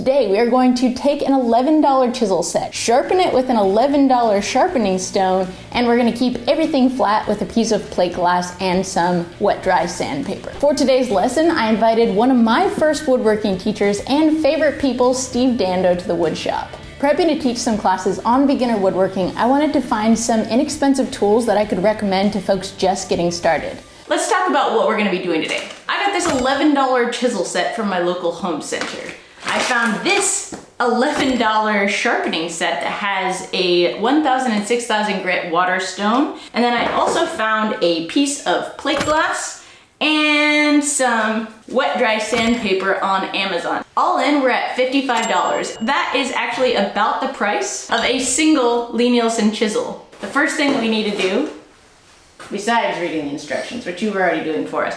Today we are going to take an $11 chisel set, sharpen it with an $11 sharpening stone, and we're going to keep everything flat with a piece of plate glass and some wet dry sandpaper. For today's lesson, I invited one of my first woodworking teachers and favorite people, Steve Dando, to the wood shop. Prepping to teach some classes on beginner woodworking, I wanted to find some inexpensive tools that I could recommend to folks just getting started. Let's talk about what we're going to be doing today. I got this $11 chisel set from my local home center. I found this $11 sharpening set that has a 1,000 and 6,000 grit water stone. And then I also found a piece of plate glass and some wet dry sandpaper on Amazon. All in, we're at $55. That is actually about the price of a single Lie-Nielsen chisel. The first thing that we need to do, besides reading the instructions, which you were already doing for us,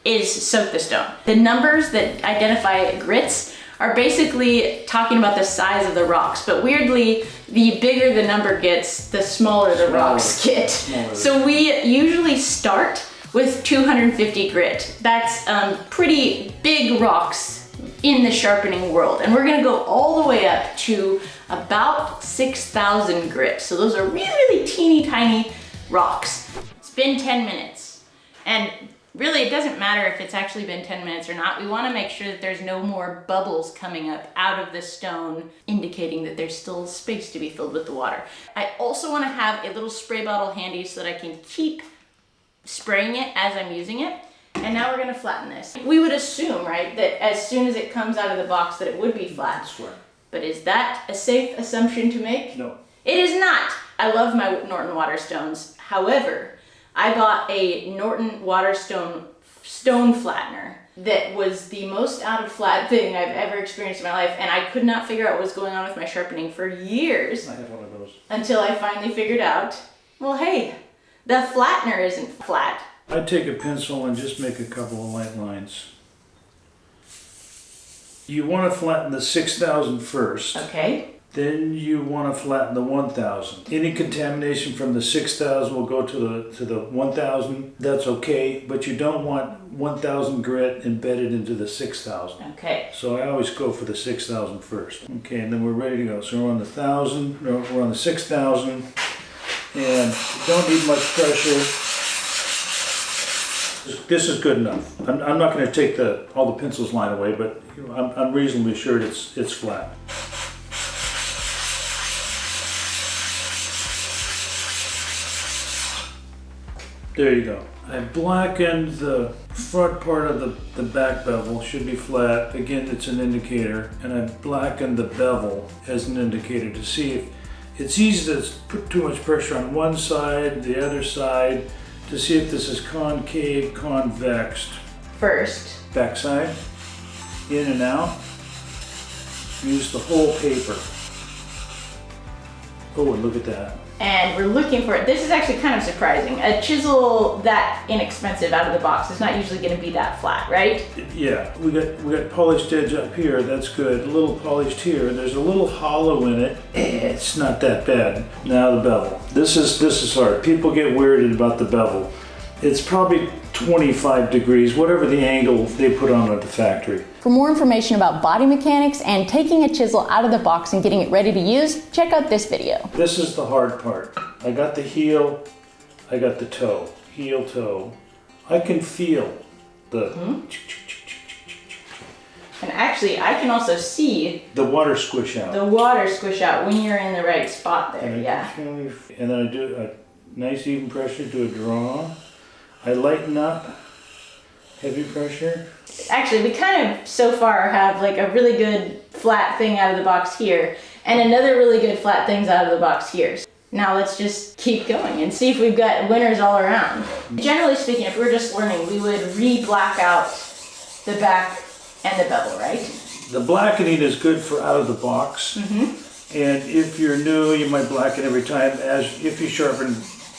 is soak the stone. The numbers that identify grits are basically talking about the size of the rocks, but weirdly, the bigger the number gets, the smaller the rocks get. So we usually start with 250 grit. That's pretty big rocks in the sharpening world. And we're gonna go all the way up to about 6,000 grit. So those are really, really teeny tiny rocks. It's been 10 minutes. And really, it doesn't matter if it's actually been 10 minutes or not. We want to make sure that there's no more bubbles coming up out of the stone, indicating that there's still space to be filled with the water. I also want to have a little spray bottle handy so that I can keep spraying it as I'm using it. And now we're going to flatten this. We would assume, right, that as soon as it comes out of the box that it would be flat. But is that a safe assumption to make? No. It is not. I love my Norton water stones. However, I bought a Norton stone flattener that was the most out of flat thing I've ever experienced in my life, and I could not figure out what was going on with my sharpening for years. I have one of those. Until I finally figured out, well, hey, the flattener isn't flat. I take a pencil and just make a couple of light lines. You want to flatten the 6,000 first. Okay. Then you want to flatten the 1,000. Any contamination from the 6,000 will go to the 1,000. That's okay, but you don't want 1,000 grit embedded into the 6,000. Okay. So I always go for the 6,000 first. Okay, and then we're ready to go. So we're on the 1,000. No, we're on the 6,000, and don't need much pressure. This is good enough. I'm not going to take all the pencils line away, but I'm reasonably sure it's flat. There you go. I blackened the front part of the back bevel, should be flat. Again, it's an indicator. And I blackened the bevel as an indicator to see if it's easy to put too much pressure on one side, the other side, to see if this is concave, convex. First. Backside, in and out. Use the whole paper. Oh, and look at that. And we're looking for it. This is actually kind of surprising. A chisel that inexpensive out of the box is not usually going to be that flat, right? Yeah, we got polished edge up here. That's good. A little polished here. There's a little hollow in it. It's not that bad. Now the bevel. This is hard. People get weirded about the bevel. It's probably 25 degrees, whatever the angle they put on at the factory. For more information about body mechanics and taking a chisel out of the box and getting it ready to use, check out this video. This is the hard part. I got the heel, I got the toe, heel, toe. I can feel the... And actually, I can also see the water squish out. The water squish out when you're in the right spot there, yeah. And then I do a nice even pressure, do a draw. I lighten up, heavy pressure. Actually, we kind of, so far, have like a really good flat thing out of the box here, and another really good flat things out of the box here. Now let's just keep going and see if we've got winners all around. Generally speaking, if we were just learning, we would re-black out the back and the bevel, right? The blackening is good for out of the box. Mm-hmm. And if you're new, you might blacken every time. If you sharpen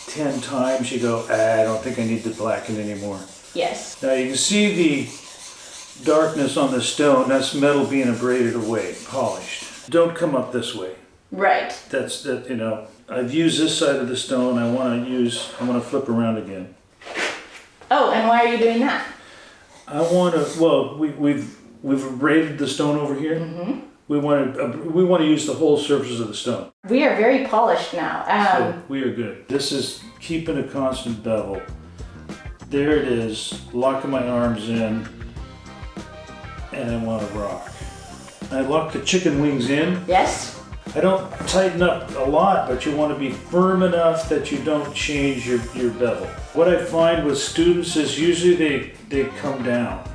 10 times, you go, I don't think I need to blacken anymore. Yes. Now you can see the darkness on the stone. That's metal being abraded away, polished. Don't come up this way. Right. You know, I've used this side of the stone. I want to flip around again. Oh, and why are you doing that? I want to, well, we've abraded the stone over here. Mm-hmm. We want to use the whole surface of the stone. We are very polished now. So we are good. This is keeping a constant bevel. There it is, locking my arms in, and I want to rock. I lock the chicken wings in. Yes. I don't tighten up a lot, but you want to be firm enough that you don't change your bevel. What I find with students is usually they come down.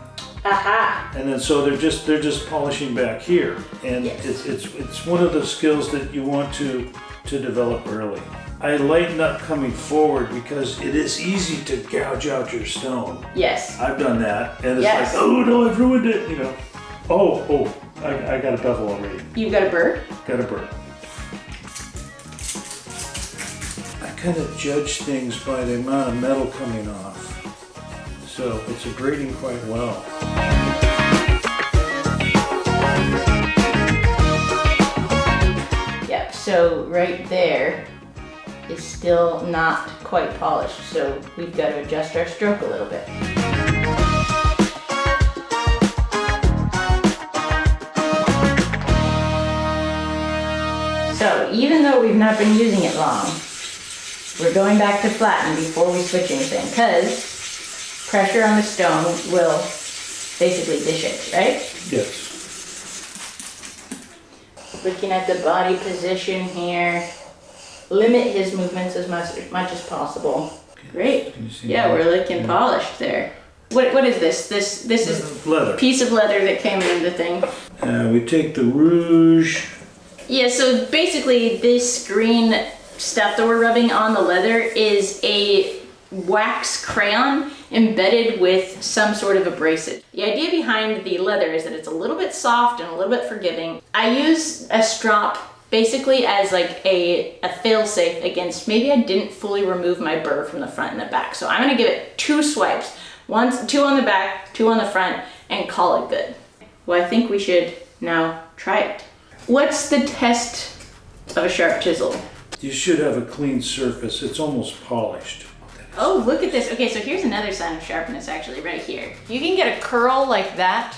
Aha. And then so they're just polishing back here. And yes. it's one of the skills that you want to develop early. I lighten up coming forward because it is easy to gouge out your stone. Yes. I've done that, and it's yes. like, oh no, I've ruined it, you know. Oh, I got a bevel already. You've got a burr? Got a burr. I kind of judge things by the amount of metal coming off. So it's abrading quite well. Yep, so right there is still not quite polished, so we've got to adjust our stroke a little bit. So even though we've not been using it long, we're going back to flatten before we switch anything, because pressure on the stone will basically dish it, right? Yes. Looking at the body position here, limit his movements as much as possible. Great. Yeah, we're looking polished there. What is this? This is leather. Piece of leather that came in the thing. We take the rouge. Yeah, so basically this green stuff that we're rubbing on the leather is a wax crayon embedded with some sort of abrasive. The idea behind the leather is that it's a little bit soft and a little bit forgiving. I use a strop basically as like a fail-safe against maybe I didn't fully remove my burr from the front and the back. So I'm gonna give it 2 swipes. Two on the back, 2 on the front, and call it good. Well, I think we should now try it. What's the test of a sharp chisel? You should have a clean surface. It's almost polished. Oh, look at this. Okay, so here's another sign of sharpness actually, right here. If you can get a curl like that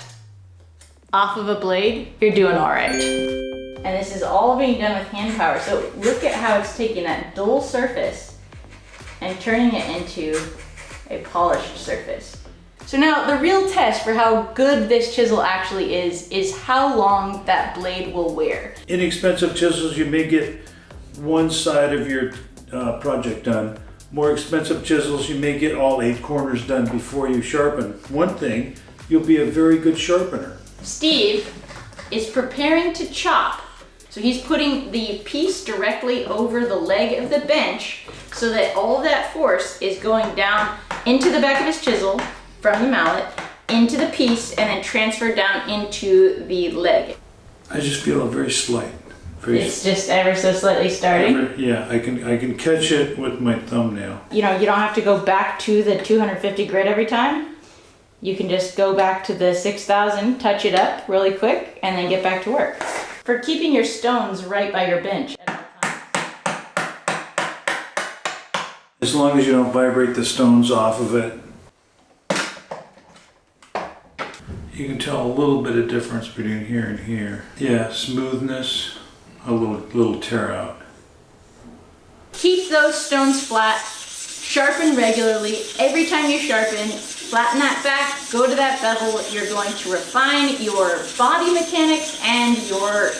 off of a blade, you're doing all right. And this is all being done with hand power. So look at how it's taking that dull surface and turning it into a polished surface. So now the real test for how good this chisel actually is how long that blade will wear. Inexpensive chisels, you may get one side of your project done. More expensive chisels, you may get all 8 corners done before you sharpen. One thing, you'll be a very good sharpener. Steve is preparing to chop. So he's putting the piece directly over the leg of the bench so that all of that force is going down into the back of his chisel from the mallet, into the piece, and then transferred down into the leg. I just feel a very slight. It's just ever so slightly starting? Yeah, I can catch it with my thumbnail. You know, you don't have to go back to the 250 grit every time. You can just go back to the 6,000, touch it up really quick, and then get back to work. For keeping your stones right by your bench at all times. As long as you don't vibrate the stones off of it. You can tell a little bit of difference between here and here. Yeah, smoothness, a little tear out. Keep those stones flat, sharpen regularly. Every time you sharpen, flatten that back, go to that bevel. You're going to refine your body mechanics and your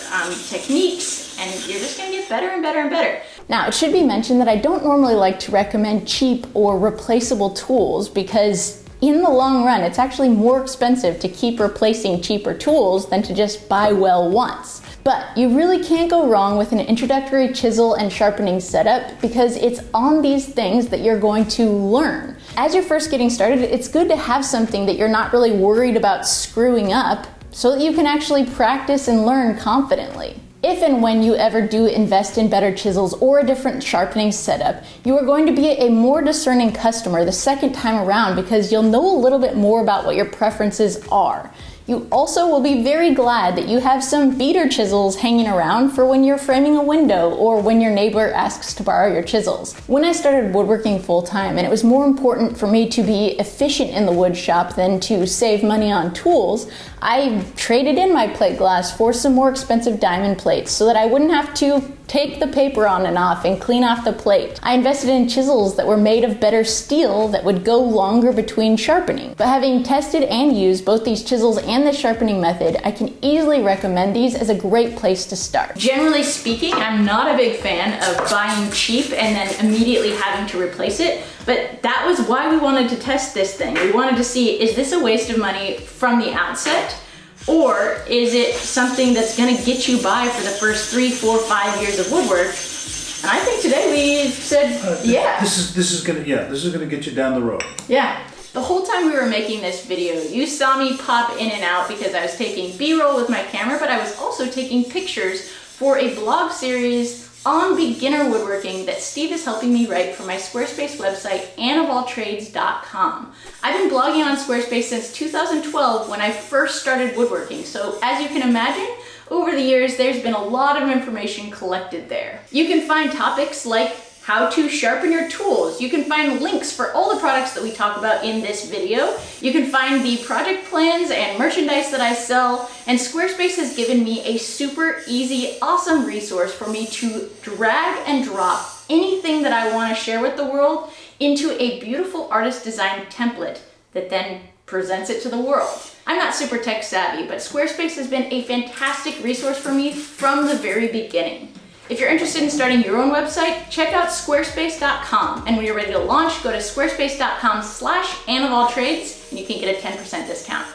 techniques, and you're just gonna get better and better and better. Now, it should be mentioned that I don't normally like to recommend cheap or replaceable tools because in the long run, it's actually more expensive to keep replacing cheaper tools than to just buy well once. But you really can't go wrong with an introductory chisel and sharpening setup because it's on these things that you're going to learn. As you're first getting started, it's good to have something that you're not really worried about screwing up so that you can actually practice and learn confidently. If and when you ever do invest in better chisels or a different sharpening setup, you are going to be a more discerning customer the second time around because you'll know a little bit more about what your preferences are. You also will be very glad that you have some beater chisels hanging around for when you're framing a window or when your neighbor asks to borrow your chisels. When I started woodworking full-time and it was more important for me to be efficient in the wood shop than to save money on tools, I traded in my plate glass for some more expensive diamond plates so that I wouldn't have to take the paper on and off and clean off the plate. I invested in chisels that were made of better steel that would go longer between sharpening. But having tested and used both these chisels and the sharpening method, I can easily recommend these as a great place to start. Generally speaking, I'm not a big fan of buying cheap and then immediately having to replace it, but that was why we wanted to test this thing. We wanted to see, is this a waste of money from the outset? Or is it something that's gonna get you by for the first 3, 4, 5 years of woodwork? And I think today we said, yeah. This is gonna get you down the road. Yeah. The whole time we were making this video, you saw me pop in and out because I was taking B-roll with my camera, but I was also taking pictures for a blog series on beginner woodworking that Steve is helping me write for my Squarespace website, anofalltrades.com. I've been blogging on Squarespace since 2012 when I first started woodworking, so as you can imagine, over the years there's been a lot of information collected there. You can find topics like how to sharpen your tools. You can find links for all the products that we talk about in this video. You can find the project plans and merchandise that I sell, and Squarespace has given me a super easy, awesome resource for me to drag and drop anything that I want to share with the world into a beautiful artist designed template that then presents it to the world. I'm not super tech savvy, but Squarespace has been a fantastic resource for me from the very beginning. If you're interested in starting your own website, check out squarespace.com. And when you're ready to launch, go to squarespace.com/AnnofAllTrades and you can get a 10% discount.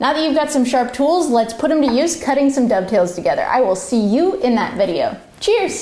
Now that you've got some sharp tools, let's put them to use cutting some dovetails together. I will see you in that video. Cheers!